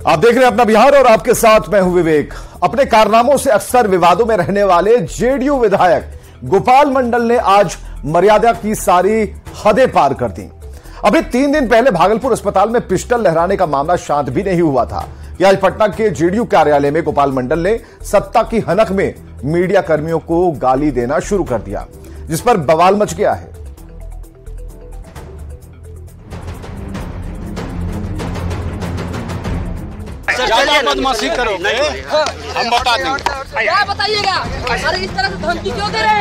आप देख रहे हैं अपना बिहार और आपके साथ मैं हूं विवेक। अपने कारनामों से अक्सर विवादों में रहने वाले जेडीयू विधायक गोपाल मंडल ने आज मर्यादा की सारी हदें पार कर दी। अभी 3 दिन पहले भागलपुर अस्पताल में पिस्टल लहराने का मामला शांत भी नहीं हुआ था कि आज पटना के जेडीयू कार्यालय में गोपाल मंडल ने सत्ता की हनक में मीडिया कर्मियों को गाली देना शुरू कर दिया, जिस पर बवाल मच गया है। बदमाशी करोगे हम बता देंगे। क्या बताइएगा? अरे इस तरह से धमकी क्यों दे रहे हैं?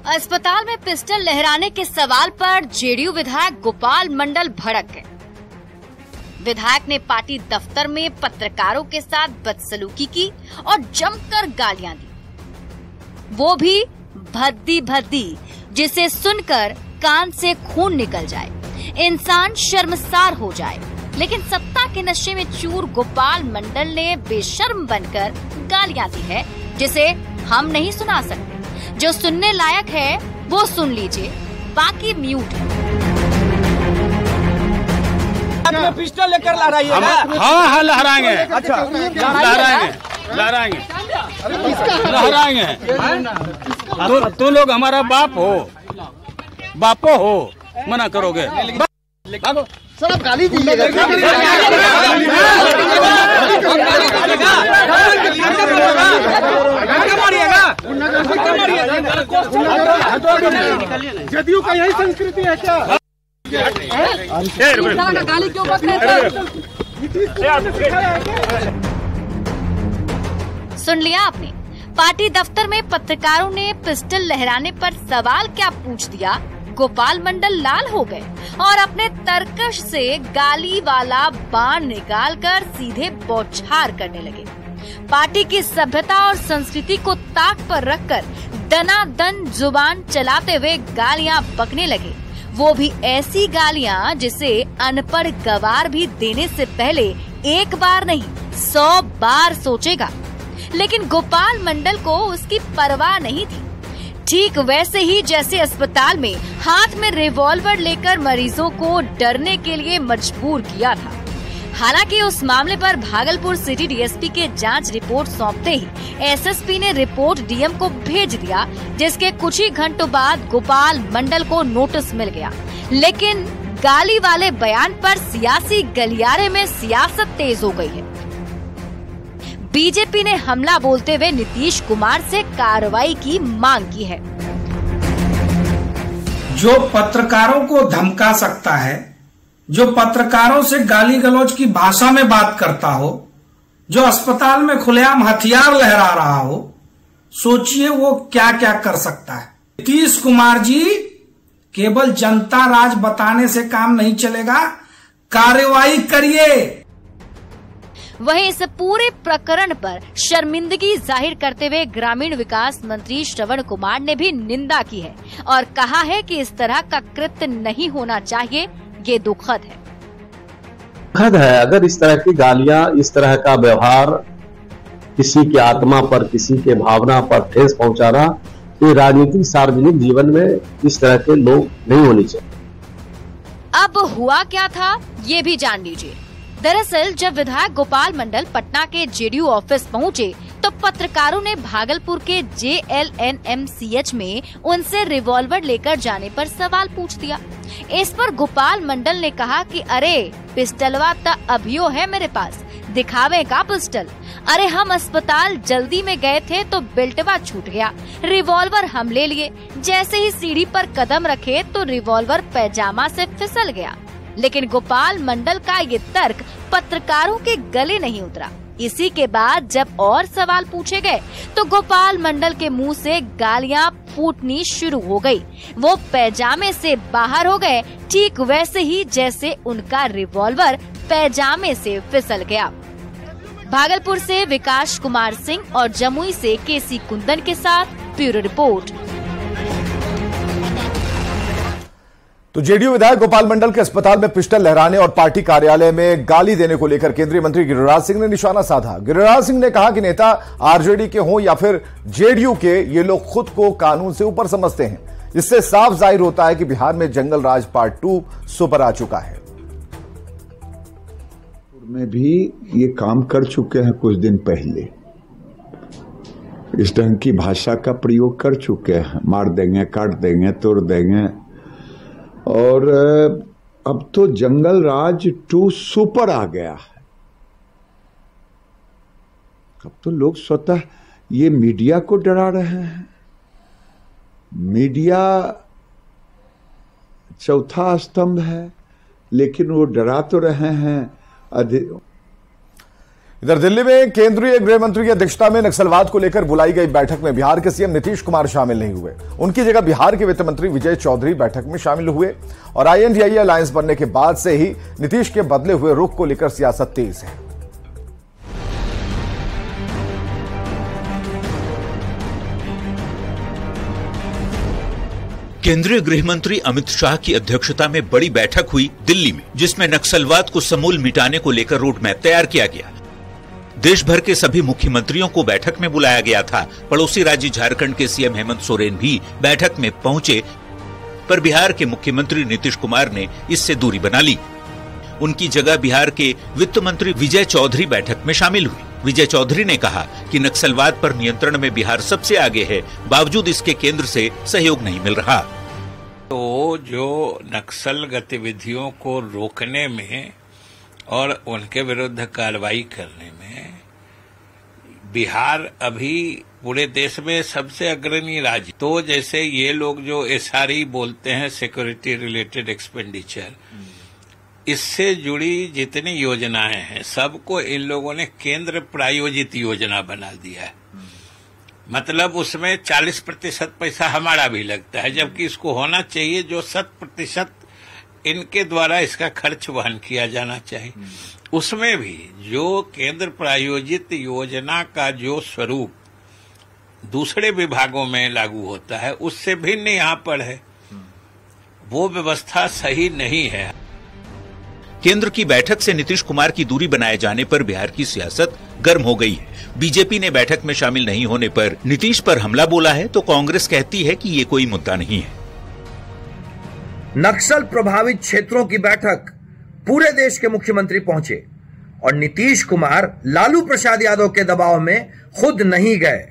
अस्पताल में पिस्टल लहराने के सवाल पर जेडीयू विधायक गोपाल मंडल भड़क गए। विधायक ने पार्टी दफ्तर में पत्रकारों के साथ बदसलूकी की और जमकर गालियां दी, वो भी भद्दी भद्दी, जिसे सुनकर कान से खून निकल जाए, इंसान शर्मसार हो जाए। लेकिन सत्ता के नशे में चूर गोपाल मंडल ने बेशर्म बनकर गालियां दी है, जिसे हम नहीं सुना सकते। जो सुनने लायक है वो सुन लीजिए, बाकी म्यूट है। पिस्टल लेकर लहराइएगा? हाँ लहराएंगे। अच्छा लहराएंगे। तुम लोग हमारा बापो हो, मना करोगे? सर आप गाली दीजिएगा। जदयू का यही संस्कृति है क्या? गाली क्यों बक रहे हैं? सुन लिया आपने। पार्टी दफ्तर में पत्रकारों ने पिस्टल लहराने पर सवाल क्या पूछ दिया, गोपाल मंडल लाल हो गए और अपने तरकश से गाली वाला बाण निकालकर सीधे बौछार करने लगे। पार्टी की सभ्यता और संस्कृति को ताक पर रखकर दनादन जुबान चलाते हुए गालियां बकने लगे, वो भी ऐसी गालियां जिसे अनपढ़ गवार भी देने से पहले एक बार नहीं 100 बार सोचेगा। लेकिन गोपाल मंडल को उसकी परवाह नहीं थी। ठीक वैसे ही जैसे अस्पताल में हाथ में रिवॉल्वर लेकर मरीजों को डरने के लिए मजबूर किया था। हालांकि उस मामले पर भागलपुर सिटी डीएसपी के जांच रिपोर्ट सौंपते ही एसएसपी ने रिपोर्ट डीएम को भेज दिया, जिसके कुछ ही घंटों बाद गोपाल मंडल को नोटिस मिल गया। लेकिन गाली वाले बयान पर सियासी गलियारे में सियासत तेज हो गई है। बीजेपी ने हमला बोलते हुए नीतीश कुमार से कार्रवाई की मांग की है। जो पत्रकारों को धमका सकता है, जो पत्रकारों से गाली गलौज की भाषा में बात करता हो, जो अस्पताल में खुलेआम हथियार लहरा रहा हो, सोचिए वो क्या क्या कर सकता है। नीतीश कुमार जी, केवल जनता राज बताने से काम नहीं चलेगा, कार्रवाई करिए। वहीं इस पूरे प्रकरण पर शर्मिंदगी जाहिर करते हुए ग्रामीण विकास मंत्री श्रवण कुमार ने भी निंदा की है और कहा है कि इस तरह का कृत्य नहीं होना चाहिए, ये दुखद है। दुखद है अगर इस तरह की गालियां, इस तरह का व्यवहार किसी की आत्मा पर, किसी के भावना पर ठेस पहुंचा रहा, तो राजनीतिक सार्वजनिक जीवन में इस तरह के लोग नहीं होने चाहिए। अब हुआ क्या था ये भी जान लीजिए। दरअसल जब विधायक गोपाल मंडल पटना के जेडीयू ऑफिस पहुंचे तो पत्रकारों ने भागलपुर के JLNMCH में उनसे रिवॉल्वर लेकर जाने पर सवाल पूछ दिया। इस पर गोपाल मंडल ने कहा कि अरे पिस्टलवा त अभियो है मेरे पास, दिखावे का पिस्टल। अरे हम अस्पताल जल्दी में गए थे तो बेल्टवा छूट गया, रिवॉल्वर हम ले लिए। जैसे ही सीढ़ी पर कदम रखे तो रिवॉल्वर पैजामा से फिसल गया। लेकिन गोपाल मंडल का ये तर्क पत्रकारों के गले नहीं उतरा। इसी के बाद जब और सवाल पूछे गए तो गोपाल मंडल के मुंह से गालियां फूटनी शुरू हो गई। वो पैजामे से बाहर हो गए, ठीक वैसे ही जैसे उनका रिवॉल्वर पैजामे से फिसल गया। भागलपुर से विकास कुमार सिंह और जमुई से केसी कुंदन के साथ ब्यूरो रिपोर्ट। तो जेडीयू विधायक गोपाल मंडल के अस्पताल में पिस्टल लहराने और पार्टी कार्यालय में गाली देने को लेकर केंद्रीय मंत्री गिरिराज सिंह ने निशाना साधा। गिरिराज सिंह ने कहा कि नेता आरजेडी के हों या फिर जेडीयू के, ये लोग खुद को कानून से ऊपर समझते हैं, जिससे साफ जाहिर होता है कि बिहार में जंगल राज पार्ट 2 सुपर आ चुका है। में भी ये काम कर चुके हैं। कुछ दिन पहले इस ढंग की भाषा का प्रयोग कर चुके हैं, मार देंगे, काट देंगे, तोड़ देंगे। और अब तो जंगल राज 2 सुपर आ गया है। अब तो लोग स्वतः ये मीडिया को डरा रहे हैं। मीडिया चौथा स्तंभ है, लेकिन वो डरा तो रहे हैं। इधर दिल्ली में केंद्रीय गृह मंत्री की अध्यक्षता में नक्सलवाद को लेकर बुलाई गई बैठक में बिहार के सीएम नीतीश कुमार शामिल नहीं हुए। उनकी जगह बिहार के वित्त मंत्री विजय चौधरी बैठक में शामिल हुए और INDIA अलायंस बनने के बाद से ही नीतीश के बदले हुए रुख को लेकर सियासत तेज है। केंद्रीय गृह मंत्री अमित शाह की अध्यक्षता में बड़ी बैठक हुई दिल्ली में, जिसमें नक्सलवाद को समूल मिटाने को लेकर रोड मैप तैयार किया गया। देश भर के सभी मुख्यमंत्रियों को बैठक में बुलाया गया था। पड़ोसी राज्य झारखंड के सीएम हेमंत सोरेन भी बैठक में पहुंचे, पर बिहार के मुख्यमंत्री नीतीश कुमार ने इससे दूरी बना ली। उनकी जगह बिहार के वित्त मंत्री विजय चौधरी बैठक में शामिल हुए। विजय चौधरी ने कहा कि नक्सलवाद पर नियंत्रण में बिहार सबसे आगे है, बावजूद इसके केंद्र से सहयोग नहीं मिल रहा। तो जो नक्सल गतिविधियों को रोकने में और उनके विरुद्ध कार्रवाई करने में बिहार अभी पूरे देश में सबसे अग्रणी राज्य। तो जैसे ये लोग जो SRE बोलते हैं, सिक्योरिटी रिलेटेड एक्सपेंडिचर, इससे जुड़ी जितनी योजनाएं हैं सबको इन लोगों ने केंद्र प्रायोजित योजना बना दिया है। मतलब उसमें 40% पैसा हमारा भी लगता है, जबकि इसको होना चाहिए जो 100% इनके द्वारा इसका खर्च वहन किया जाना चाहिए। उसमें भी जो केंद्र प्रायोजित योजना का जो स्वरूप दूसरे विभागों में लागू होता है उससे भिन्न यहाँ पर है। वो व्यवस्था सही नहीं है। केंद्र की बैठक से नीतीश कुमार की दूरी बनाए जाने पर बिहार की सियासत गर्म हो गई है। बीजेपी ने बैठक में शामिल नहीं होने पर नीतीश पर हमला बोला है, तो कांग्रेस कहती है कि ये कोई मुद्दा नहीं है। नक्सल प्रभावित क्षेत्रों की बैठक पूरे देश के मुख्यमंत्री पहुंचे और नीतीश कुमार लालू प्रसाद यादव के दबाव में खुद नहीं गए।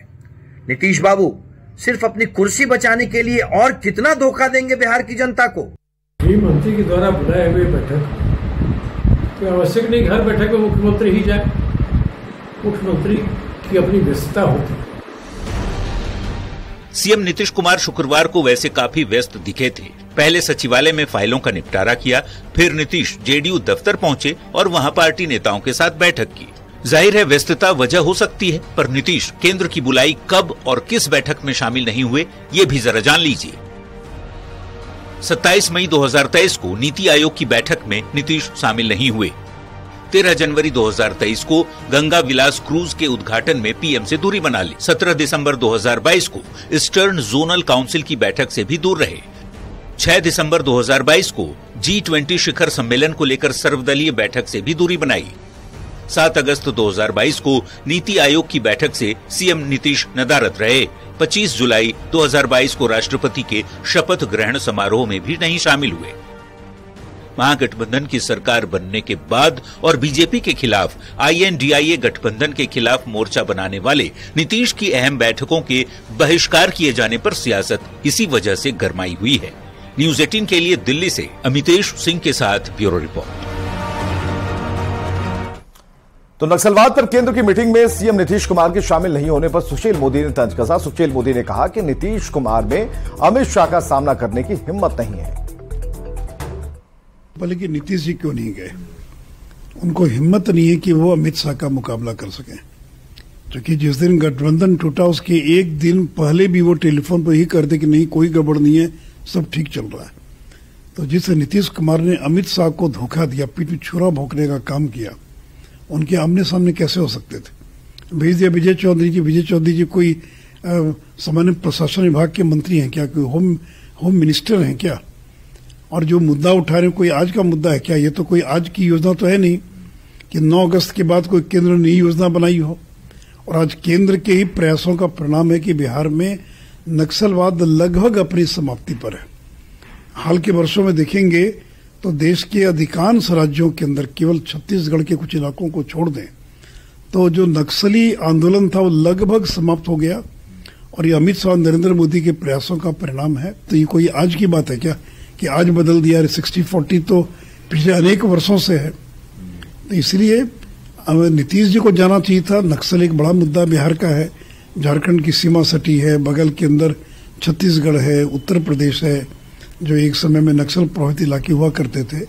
नीतीश बाबू सिर्फ अपनी कुर्सी बचाने के लिए और कितना धोखा देंगे बिहार की जनता को। गृह मंत्री के द्वारा बुलाए हुए बैठक तो आवश्यक नहीं हर बैठक में मुख्यमंत्री ही जाए। मुख्यमंत्री की अपनी व्यस्तता होती है। सीएम नीतीश कुमार शुक्रवार को वैसे काफी व्यस्त दिखे थे। पहले सचिवालय में फाइलों का निपटारा किया, फिर नीतीश जेडीयू दफ्तर पहुंचे और वहां पार्टी नेताओं के साथ बैठक की। जाहिर है व्यस्तता वजह हो सकती है, पर नीतीश केंद्र की बुलाई कब और किस बैठक में शामिल नहीं हुए ये भी जरा जान लीजिए। 27 मई 2023 को नीति आयोग की बैठक में नीतीश शामिल नहीं हुए। 13 जनवरी 2023 को गंगा विलास क्रूज के उद्घाटन में पीएम से दूरी बना ली। 17 दिसंबर 2022 को ईस्टर्न जोनल काउंसिल की बैठक से भी दूर रहे। 6 दिसंबर 2022 को G20 शिखर सम्मेलन को लेकर सर्वदलीय बैठक से भी दूरी बनाई। 7 अगस्त 2022 को नीति आयोग की बैठक से सीएम नीतीश नदारद रहे। 25 जुलाई 2022 को राष्ट्रपति के शपथ ग्रहण समारोह में भी नहीं शामिल हुए। महागठबंधन की सरकार बनने के बाद और बीजेपी के खिलाफ INDIA गठबंधन के खिलाफ मोर्चा बनाने वाले नीतीश की अहम बैठकों के बहिष्कार किए जाने पर सियासत इसी वजह से गरमाई हुई है। न्यूज 18 के लिए दिल्ली से अमितेश सिंह के साथ ब्यूरो रिपोर्ट। तो नक्सलवाद पर केंद्र की मीटिंग में सीएम नीतीश कुमार के शामिल नहीं होने पर सुशील मोदी ने तंज कसा। सुशील मोदी ने कहा कि नीतीश कुमार में अमित शाह का सामना करने की हिम्मत नहीं है। बोले कि नीतीश जी क्यों नहीं गए? उनको हिम्मत नहीं है कि वो अमित शाह का मुकाबला कर सके, क्योंकि जिस दिन गठबंधन टूटा उसके एक दिन पहले भी वो टेलीफोन पर ही कर दे कि नहीं कोई गड़बड़ नहीं है, सब ठीक चल रहा है। तो जिस नीतीश कुमार ने अमित शाह को धोखा दिया, पीठ में छुरा भोंकने का काम किया, उनके आमने सामने कैसे हो सकते थे? भेज दिया विजय चौधरी जी। विजय चौधरी जी कोई सामान्य प्रशासन विभाग के मंत्री हैं क्या? कोई होम मिनिस्टर हैं क्या? और जो मुद्दा उठा रहे हैं कोई आज का मुद्दा है क्या? ये तो कोई आज की योजना तो है नहीं कि 9 अगस्त के बाद कोई केंद्र ने नई योजना बनाई हो। और आज केंद्र के ही प्रयासों का परिणाम है कि बिहार में नक्सलवाद लगभग अपनी समाप्ति पर है। हाल के वर्षों में देखेंगे तो देश के अधिकांश राज्यों के अंदर केवल छत्तीसगढ़ के कुछ इलाकों को छोड़ दें तो जो नक्सली आंदोलन था वो लगभग समाप्त हो गया। और ये अमित शाह और नरेंद्र मोदी के प्रयासों का परिणाम है। तो ये कोई आज की बात है क्या कि आज बदल दिया? 60-40 तो पिछले अनेक वर्षों से है। तो इसलिए नीतीश जी को जाना चाहिए था। नक्सल एक बड़ा मुद्दा बिहार का है, झारखंड की सीमा सटी है, बगल के अंदर छत्तीसगढ़ है, उत्तर प्रदेश है, जो एक समय में नक्सल प्रभावित इलाके हुआ करते थे।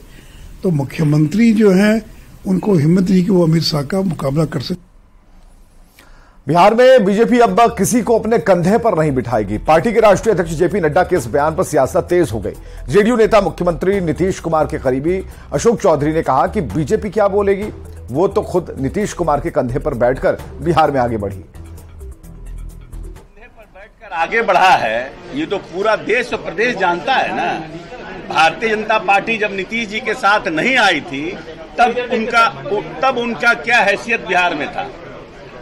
तो मुख्यमंत्री जो है उनको हिम्मत नहीं कि वो अमित शाह का मुकाबला कर सके। बिहार में बीजेपी अब किसी को अपने कंधे पर नहीं बिठाएगी। पार्टी के राष्ट्रीय अध्यक्ष जेपी नड्डा के इस बयान पर सियासत तेज हो गई। जेडीयू नेता मुख्यमंत्री नीतीश कुमार के करीबी अशोक चौधरी ने कहा कि बीजेपी क्या बोलेगी, वो तो खुद नीतीश कुमार के कंधे पर बैठकर बिहार में आगे बढ़ी। कंधे पर बैठकर आगे बढ़ा है, ये तो पूरा देश और प्रदेश जानता है ना। भारतीय जनता पार्टी जब नीतीश जी के साथ नहीं आई थी तब उनका क्या हैसियत बिहार में था।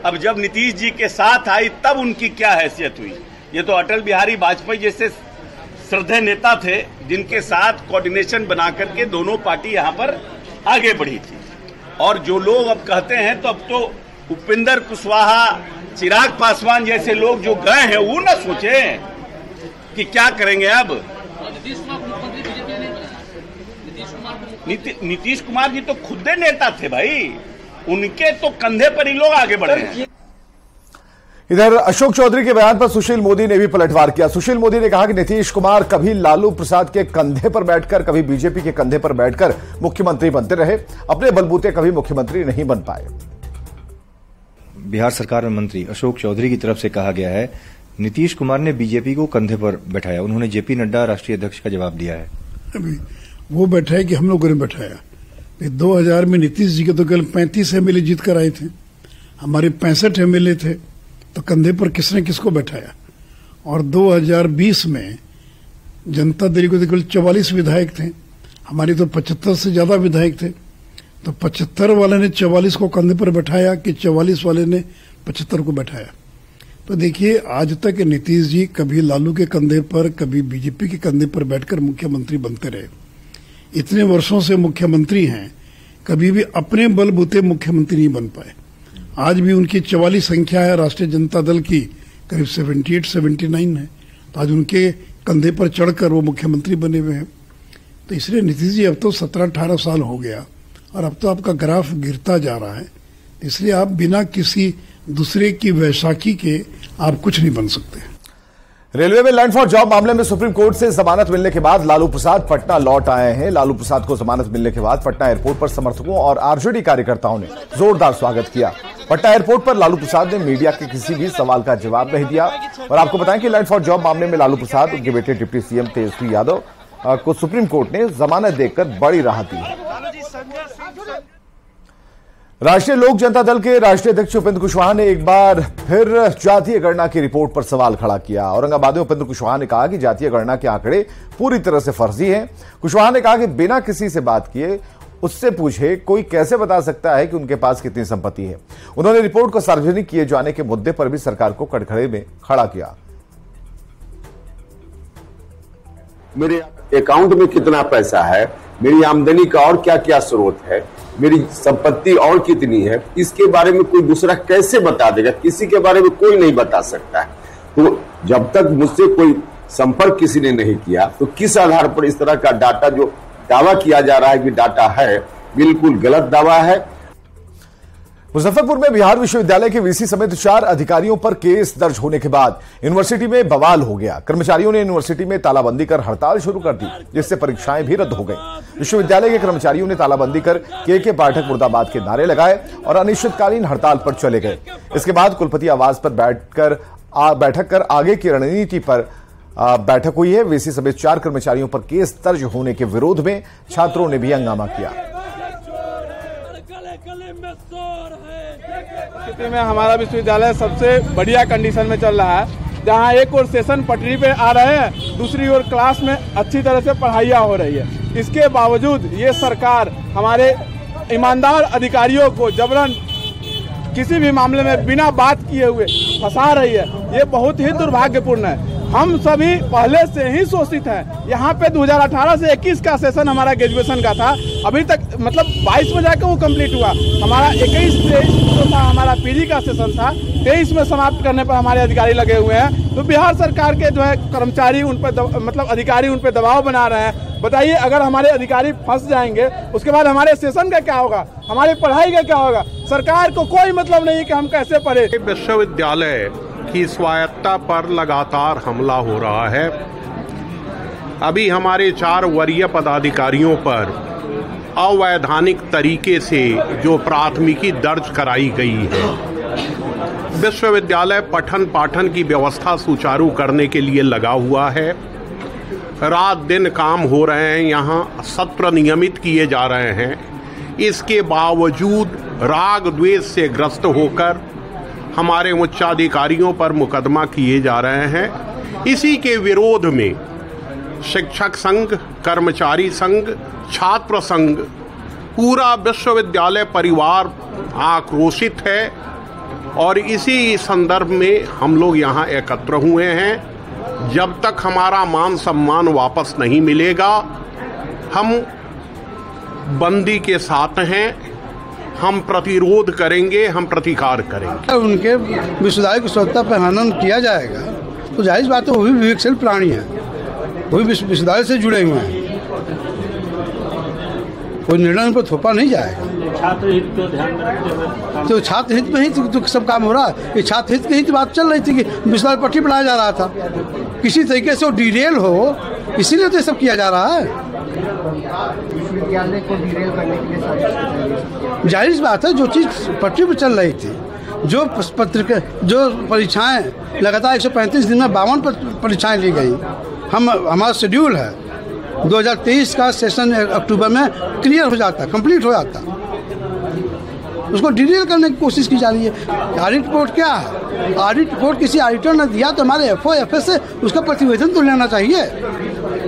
अब जब नीतीश जी के साथ आई तब उनकी क्या हैसियत हुई। ये तो अटल बिहारी वाजपेयी जैसे श्रद्धेय नेता थे जिनके साथ कोऑर्डिनेशन बना करके दोनों पार्टी यहाँ पर आगे बढ़ी थी। और जो लोग अब कहते हैं तो अब तो उपेंद्र कुशवाहा, चिराग पासवान जैसे लोग जो गए हैं वो ना सोचे कि क्या करेंगे। अब नीतीश कुमार जी तो खुद नेता थे भाई, उनके तो कंधे पर ही लोग आगे बढ़े हैं। इधर अशोक चौधरी के बयान पर सुशील मोदी ने भी पलटवार किया। सुशील मोदी ने कहा कि नीतीश कुमार कभी लालू प्रसाद के कंधे पर बैठकर, कभी बीजेपी के कंधे पर बैठकर मुख्यमंत्री बनते रहे, अपने बलबूते कभी मुख्यमंत्री नहीं बन पाए। बिहार सरकार में मंत्री अशोक चौधरी की तरफ से कहा गया है नीतीश कुमार ने बीजेपी को कंधे पर बैठाया। उन्होंने जेपी नड्डा राष्ट्रीय अध्यक्ष का जवाब दिया है। अभी वो बैठाया कि हम लोगों ने बैठाया। 2000 में नीतीश जी के तो केवल 35 एमएलए जीत कर आए थे, हमारे 65 एमएलए थे। तो कंधे पर किसने किसको बैठाया? और 2020 में जनता दल को तो केवल 44 विधायक थे, हमारे तो 75 से ज्यादा विधायक थे। तो 75 वाले ने 44 को कंधे पर बैठाया कि 44 वाले ने 75 को बैठाया। तो देखिए, आज तक नीतीश जी कभी लालू के कंधे पर, कभी बीजेपी के कंधे पर बैठकर मुख्यमंत्री बनते रहे। इतने वर्षों से मुख्यमंत्री हैं, कभी भी अपने बलबूते मुख्यमंत्री नहीं बन पाए। आज भी उनकी 44 संख्या है, राष्ट्रीय जनता दल की करीब 78-79 है। तो आज उनके कंधे पर चढ़कर वो मुख्यमंत्री बने हुए हैं। तो इसलिए नीतीश जी अब तो 17-18 साल हो गया और अब तो आपका ग्राफ गिरता जा रहा है। इसलिए आप बिना किसी दूसरे की वैशाखी के आप कुछ नहीं बन सकते। रेलवे में लैंड फॉर जॉब मामले में सुप्रीम कोर्ट से जमानत मिलने के बाद लालू प्रसाद पटना लौट आए हैं। लालू प्रसाद को जमानत मिलने के बाद पटना एयरपोर्ट पर समर्थकों और आरजेडी कार्यकर्ताओं ने जोरदार स्वागत किया। पटना एयरपोर्ट पर लालू प्रसाद ने मीडिया के किसी भी सवाल का जवाब नहीं दिया। और आपको बताएं कि लैंड फॉर जॉब मामले में लालू प्रसाद, उनके बेटे डिप्टी सीएम तेजस्वी यादव को सुप्रीम कोर्ट ने जमानत देकर बड़ी राहत दी है। राष्ट्रीय लोक जनता दल के राष्ट्रीय अध्यक्ष उपेंद्र कुशवाहा ने एक बार फिर जातीय गणना की रिपोर्ट पर सवाल खड़ा किया। औरंगाबाद में उपेंद्र कुशवाहा ने कहा कि जातीय गणना के आंकड़े पूरी तरह से फर्जी हैं। कुशवाहा ने कहा कि बिना किसी से बात किए उससे पूछे कोई कैसे बता सकता है कि उनके पास कितनी संपत्ति है। उन्होंने रिपोर्ट को सार्वजनिक किए जाने के मुद्दे पर भी सरकार को कटघरे में खड़ा किया। मेरे अकाउंट में कितना पैसा है, मेरी आमदनी का और क्या क्या स्रोत है, मेरी संपत्ति और कितनी है, इसके बारे में कोई दूसरा कैसे बता देगा? किसी के बारे में कोई नहीं बता सकता है। तो जब तक मुझसे कोई संपर्क किसी ने नहीं किया तो किस आधार पर इस तरह का डाटा जो दावा किया जा रहा है कि डाटा है, बिल्कुल गलत दावा है। मुजफ्फरपुर में बिहार विश्वविद्यालय के वीसी समेत 4 अधिकारियों पर केस दर्ज होने के बाद यूनिवर्सिटी में बवाल हो गया। कर्मचारियों ने यूनिवर्सिटी में तालाबंदी कर हड़ताल शुरू कर दी, जिससे परीक्षाएं भी रद्द हो गई। विश्वविद्यालय के कर्मचारियों ने तालाबंदी कर के पाठक मुर्दाबाद के नारे लगाए और अनिश्चितकालीन हड़ताल पर चले गए। इसके बाद कुलपति आवास पर बैठक कर आगे की रणनीति पर बैठक हुई है। वीसी समेत 4 कर्मचारियों पर केस दर्ज होने के विरोध में छात्रों ने भी हंगामा किया। स्थिति में हमारा विश्वविद्यालय सबसे बढ़िया कंडीशन में चल रहा है, जहां एक ओर सेशन पटरी पे आ रहे हैं, दूसरी ओर क्लास में अच्छी तरह से पढ़ाइयाँ हो रही है। इसके बावजूद ये सरकार हमारे ईमानदार अधिकारियों को जबरन किसी भी मामले में बिना बात किए हुए फंसा रही है। ये बहुत ही दुर्भाग्यपूर्ण है। हम सभी पहले से ही शोषित हैं। यहाँ पे 2018 से 21 का सेशन हमारा ग्रेजुएशन का था, अभी तक मतलब 22 में जाकर वो कंप्लीट हुआ। हमारा 21-23 जो था हमारा पीजी का सेशन था, 23 में समाप्त करने पर हमारे अधिकारी लगे हुए हैं। तो बिहार सरकार के जो है कर्मचारी उन पर मतलब अधिकारी उन पर दबाव बना रहे हैं। बताइए, अगर हमारे अधिकारी फंस जाएंगे उसके बाद हमारे सेशन का क्या होगा, हमारी पढ़ाई का क्या होगा? सरकार को कोई मतलब नहीं कि हम कैसे पढ़े। विश्वविद्यालय की स्वायत्तता पर लगातार हमला हो रहा है। अभी हमारे 4 वरीय पदाधिकारियों पर अवैधानिक तरीके से जो प्राथमिकी दर्ज कराई गई है। विश्वविद्यालय पठन पाठन की व्यवस्था सुचारू करने के लिए लगा हुआ है। रात दिन काम हो रहे हैं, यहाँ सत्र नियमित किए जा रहे हैं। इसके बावजूद राग द्वेष से ग्रस्त होकर हमारे उच्चाधिकारियों पर मुकदमा किए जा रहे हैं। इसी के विरोध में शिक्षक संघ, कर्मचारी संघ, छात्र संघ, पूरा विश्वविद्यालय परिवार आक्रोशित है और इसी संदर्भ में हम लोग यहाँ एकत्र हुए हैं। जब तक हमारा मान सम्मान वापस नहीं मिलेगा, हम बंदी के साथ हैं, हम प्रतिरोध करेंगे, हम प्रतिकार करेंगे। उनके विश्वविद्यालय की स्वच्छता पर हनन किया जाएगा तो जाहिर बात है वो भी विवेकशील प्राणी है, वो भी विश्वविद्यालय से जुड़े हुए हैं, कोई निर्णय उन पर थोपा नहीं जाएगा। छात्र हित को ध्यान में रखते हुए तो छात्र हित में ही तो सब काम हो रहा है। ये छात्र हित की ही बात चल रही थी कि विश्वविद्यालय पट्टी बनाया जा रहा था, किसी तरीके से वो डिरेल हो, इसीलिए तो ये सब किया जा रहा है। विश्वविद्यालय को डिरेल करने के लिए जाहिर बात है, जो चीज़ पटरी पर चल रही थी, जो पत्रिका जो परीक्षाएं लगातार 135 दिन में 52 परीक्षाएं ली गई। हमारा शेड्यूल है 2023 का सेशन अक्टूबर में क्लियर हो जाता, कंप्लीट हो जाता, उसको डिटेल करने की कोशिश की जा रही है। ऑडिट रिपोर्ट क्या है? ऑडिट रिपोर्ट किसी ऑडिटर ने दिया तो हमारे FOFS से उसका प्रतिवेदन तो लेना चाहिए,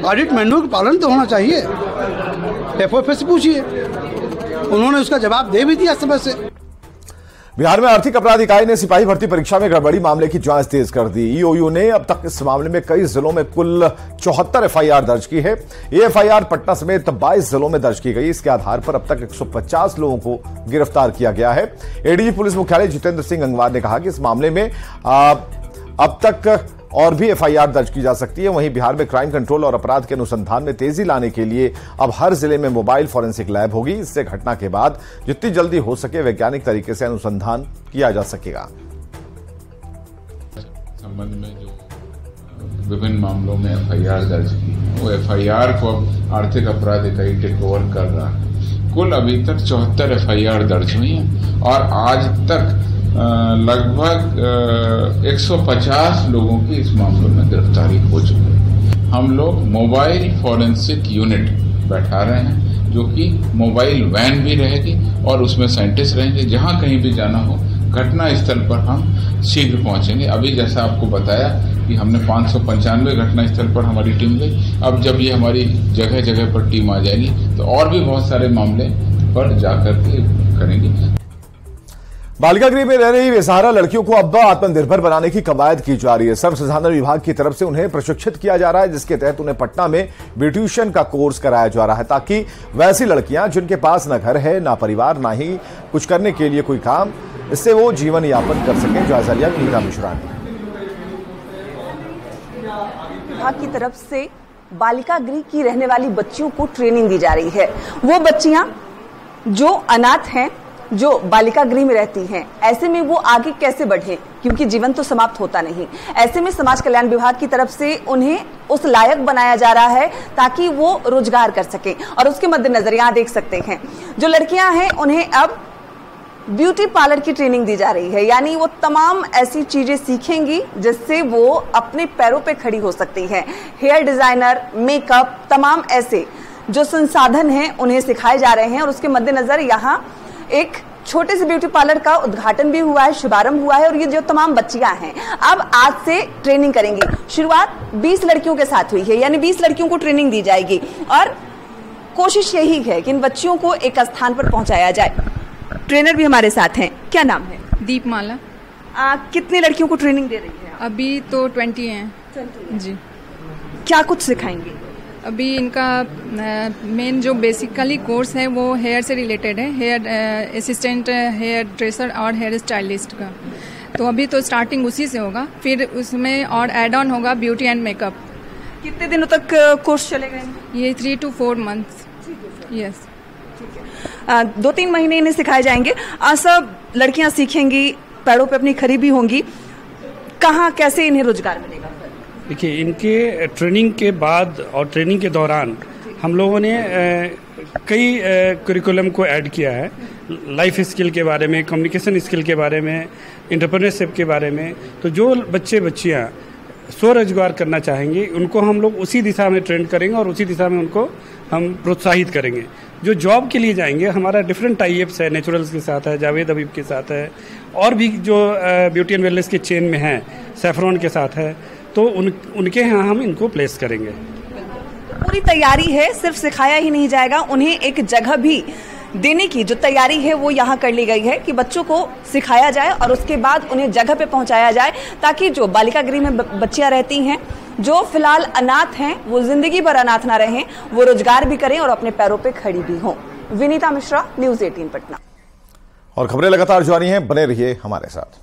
ऑडिट मैनुअल का पालन तो होना चाहिए। FOFS से पूछिए, उन्होंने उसका जवाब दे भी दिया समय से। बिहार में आर्थिक अपराध इकाई ने सिपाही भर्ती परीक्षा में गड़बड़ी मामले की जांच तेज कर दी। EOU ने अब तक इस मामले में कई जिलों में कुल 74 FIR दर्ज की है। ये FIR पटना समेत 22 जिलों में दर्ज की गई। इसके आधार पर अब तक 150 लोगों को गिरफ्तार किया गया है। ADG पुलिस मुख्यालय जितेंद्र सिंह गंगवार ने कहा कि इस मामले में अब तक और भी FIR दर्ज की जा सकती है। वहीं बिहार में क्राइम कंट्रोल और अपराध के अनुसंधान में तेजी लाने के लिए अब हर जिले में मोबाइल फॉरेंसिक लैब होगी। इससे घटना के बाद जितनी जल्दी हो सके वैज्ञानिक तरीके से अनुसंधान किया जा सकेगा। संबंध में जो विभिन्न मामलों में FIR दर्ज की, वो FIR को अब आर्थिक अपराध इकाई टेक ओवर कर रहा है। कुल अभी तक 74 FIR दर्ज हुई हैं और आज तक लगभग 150 लोगों की इस मामले में गिरफ्तारी हो चुकी है। हम लोग मोबाइल फॉरेंसिक यूनिट बैठा रहे हैं, जो कि मोबाइल वैन भी रहेगी और उसमें साइंटिस्ट रहेंगे। जहां कहीं भी जाना हो, घटना स्थल पर हम शीघ्र पहुंचेंगे। अभी जैसा आपको बताया कि हमने 595 घटना स्थल पर हमारी टीम गई। अब जब ये हमारी जगह जगह पर टीम आ जाएगी तो और भी बहुत सारे मामले पर जाकर के करेंगे। बालिका गृह में रह रही बेसहारा लड़कियों को अब आत्मनिर्भर बनाने की कवायद की जा रही है। सर्व संसाधन विभाग की तरफ से उन्हें प्रशिक्षित किया जा रहा है, जिसके तहत उन्हें पटना में ब्यूटिशियन का कोर्स कराया जा रहा है, ताकि वैसी लड़कियां जिनके पास न घर है, ना परिवार, ना ही कुछ करने के लिए कोई काम, इससे वो जीवन यापन कर सकें। जायजा लिया नीता मिश्रा ने। विभाग की तरफ से बालिका गृह की रहने वाली बच्चियों को ट्रेनिंग दी जा रही है। वो बच्चियां जो अनाथ हैं, जो बालिका गृह में रहती हैं, ऐसे में वो आगे कैसे बढ़े, क्योंकि जीवन तो समाप्त होता नहीं। ऐसे में समाज कल्याण विभाग की तरफ से उन्हें उस लायक बनाया जा रहा है ताकि वो रोजगार कर सके। और उसके मद्देनजर यहाँ देख सकते हैं, जो लड़कियां हैं उन्हें अब ब्यूटी पार्लर की ट्रेनिंग दी जा रही है। यानी वो तमाम ऐसी चीजें सीखेंगी जिससे वो अपने पैरों पे खड़ी हो सकती हैं। हेयर डिजाइनर, मेकअप, तमाम ऐसे जो संसाधन हैं उन्हें सिखाए जा रहे हैं। और उसके मद्देनजर यहाँ एक छोटे से ब्यूटी पार्लर का उद्घाटन भी हुआ है, शुभारंभ हुआ है। और ये जो तमाम बच्चियां हैं अब आज से ट्रेनिंग करेंगी। शुरुआत 20 लड़कियों के साथ हुई है, यानी 20 लड़कियों को ट्रेनिंग दी जाएगी और कोशिश यही है कि इन बच्चियों को एक स्थान पर पहुंचाया जाए। ट्रेनर भी हमारे साथ हैं, क्या नाम है? दीपमाला। कितने लड़कियों को ट्रेनिंग दे रही है? अभी तो 20 हैं। जी। क्या कुछ सिखाएंगे? अभी इनका मेन जो बेसिकली कोर्स है वो हेयर से रिलेटेड है, हेयर असिस्टेंट, हेयर ड्रेसर और हेयर स्टाइलिस्ट का। तो अभी तो स्टार्टिंग उसी से होगा, फिर उसमें और एड ऑन होगा ब्यूटी एंड मेकअप। कितने दिनों तक कोर्स चलेगा? ये 3 to 4 months। यस। 2-3 महीने इन्हें सिखाए जाएंगे। सब लड़कियां सीखेंगी, पैरों पे अपनी खड़ी भी होंगी। कहाँ कैसे इन्हें रोजगार मिलेगा? देखिए, इनके ट्रेनिंग के बाद और ट्रेनिंग के दौरान हम लोगों ने कई करिकुलम को ऐड किया है। लाइफ स्किल के बारे में, कम्युनिकेशन स्किल के बारे में, एंटरप्रेन्योरशिप के बारे में। तो जो बच्चियां स्वरोजगार करना चाहेंगे उनको हम लोग उसी दिशा में ट्रेंड करेंगे और उसी दिशा में उनको हम प्रोत्साहित करेंगे। जो जॉब के लिए जाएंगे, हमारा डिफरेंट टाई-अप्स है, नेचुरल्स के साथ है, जावेद अबीब के साथ है, और भी जो ब्यूटी एंड वेलनेस के चेन में है, सैफरॉन के साथ है, तो उनके यहाँ हम इनको प्लेस करेंगे। पूरी तैयारी है, सिर्फ सिखाया ही नहीं जाएगा, उन्हें एक जगह भी देने की जो तैयारी है वो यहाँ कर ली गई है कि बच्चों को सिखाया जाए और उसके बाद उन्हें जगह पे पहुँचाया जाए, ताकि जो बालिका गृह में बच्चियाँ रहती हैं, जो फिलहाल अनाथ हैं, वो जिंदगी भर अनाथ ना रहें, वो रोजगार भी करें और अपने पैरों पे खड़ी भी हों। विनीता मिश्रा, न्यूज़ 18 पटना। और खबरें लगातार जारी हैं, बने रहिए हमारे साथ।